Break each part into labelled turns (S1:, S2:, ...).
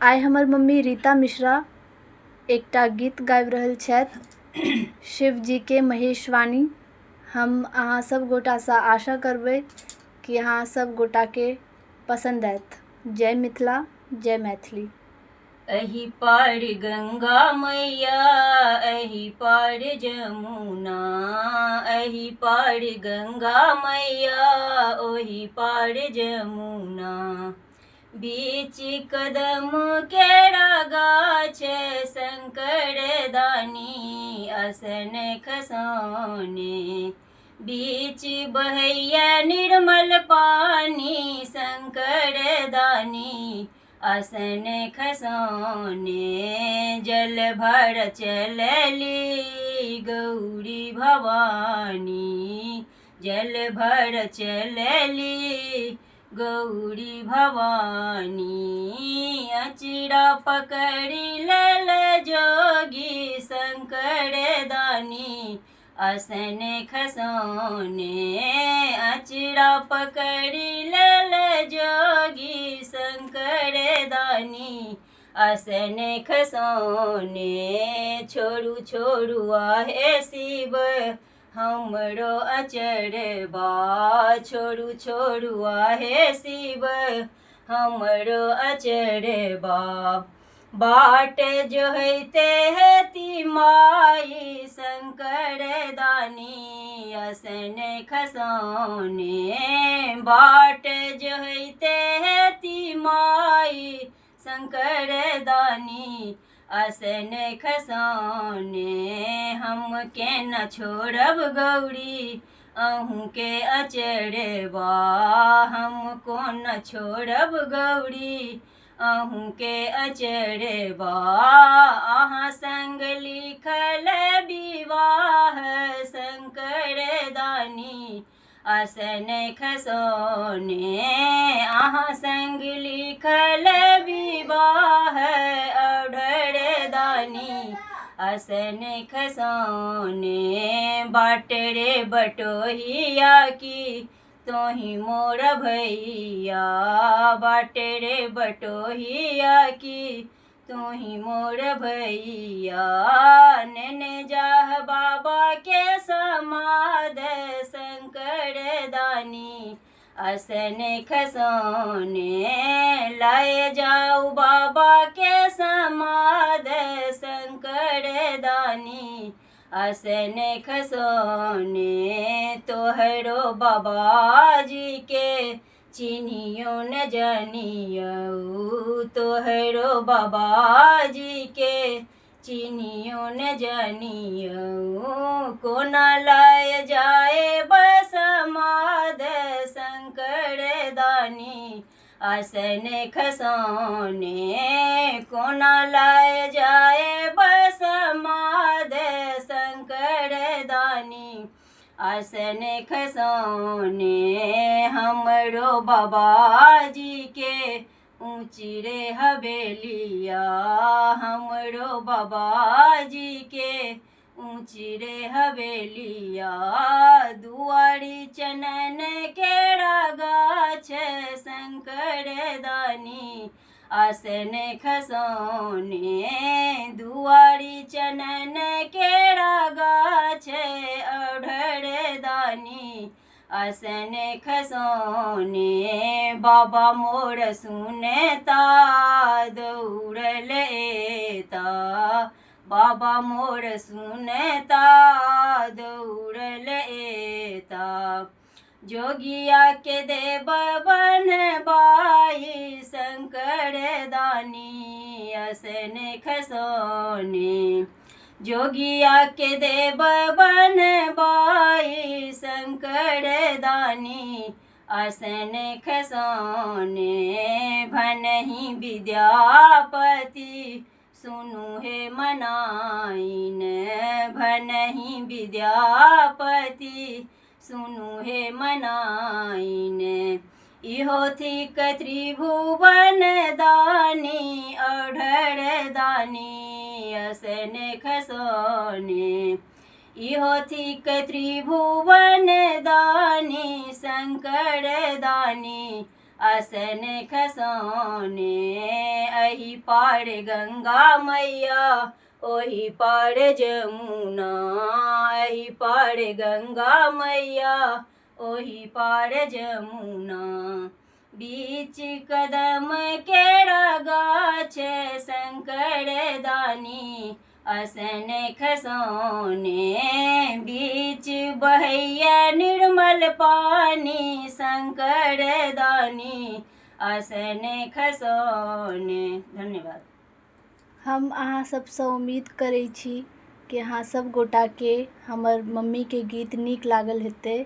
S1: आइ हमर मम्मी रीता मिश्रा एकटा गीत गाबि रहल छथि शिवजी के महेशवाणी। हम अहाँ सब गोटासँ आशा करबै कि अहाँ सब गोटाके पसंद आयत। जय मिथिला, जय मैथिली।
S2: एहि पार गंगा मैया, एहि पार जमुना, एहि पार गंगा मैया, ओहि पार जमुना। बीच कदम केरा गाछ शंकर दानी, असन खसौने। बीच बहैया निर्मल पानी, शंकर दानी असन खसौने। जल भर चलली गौरी भवानी, जल भर चलली गौरी भवानी। अचिरा पकड़ी लेल जोगी, शंकर दानी असन खसौने। अचिरा पकड़ी लेल जोगी, शंकर दानी असन खसौने। छोड़ू छोड़ू आहे शिव हमरो अचरबा, छोड़ू छोड़ू आहे शिव हमरो अचरबा। बाट जोहते हेती माई, शंकर दानी असन खसौने। बाट जोहते हेती माई, शंकर दानी असन खसौने। हम के न छोड़ब गौरी अहूँ के अचरबा, हमको न छोड़ब गौरी अहूँ के अचरबा। अहाँ संग लिखल विवाह, शंकर दानी असन खसौने। अहाँ संग लिखल विवाह, औढर दानी असन खसौने। बाट रे बटोहिया की तोही मोर भैया, बाट रे बटोहिया की तोही मोर भैया। नेने जाह बाबा के समाध, शंकर दानी असन खसौने। लाए जाऊ बाबा के समाध, शंकर दानी असन खसौने। तोहरो बाबाजी के चिन्हियो न जानियो, तोहरो बाबाजी के चिन्हियो न जानियो। कोना लाय जाए बसमाद, शंकर दानी असन खसौने। कोना लाय जाए बसमाद, शंकर दानी असन खसौने। हमरो बाबाजी के ऊँची रे हवेलिया, हमरो बाबाजी के ऊँची रे हवेलिया। दुआरी चनन केरा गाछ, शंकर दानी असन खसौने। दुआरी चनन केरा गाछ, औढर दानी असन खसौने। बाबा मोर सुनता दौड़ल एता, बाबा मोर सुनता दौड़ल एता। जोगिया के देव बनबाई, शंकर दानी असन खसौने। जोगिया के देव बनबाई, शंकर दानी असन खसौने। भनहि विद्यापति सुनु हे मनाइन, भनहि विद्यापति सुनु हे मनाइन। इहो थिक त्रिभुवन दानी, औढर दानी असन खसौने। इहो थिक त्रिभुवन दानी, शंकर दानी असन खसौने। एही पार गंगा मैया ओही पार जमुना, एही पार गंगा मैया ओही पार जमुना। बीच कदम केरा गाछ शंकर दानी असन खसोने, बीच बहैया निर्मल पानी शंकर दानी असन खसोने। धन्यवाद।
S1: हम अहाँ सबसँ उम्मीद करै छी कि अहाँ सब गोटाके हमर मम्मीके गीत नीक लागल हेतै।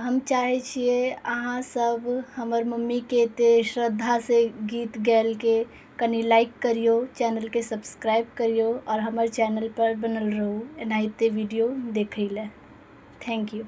S1: हम चाहै छियै अहाँ सब हमर मम्मीके एते श्रद्धासँ गीत गायलके कनि लाइक करियौ, चैनलके सब्सक्राइब करियौ और हमर चैनल पर बनल रहू एनाहिते वीडियो देखै लए। Thank you.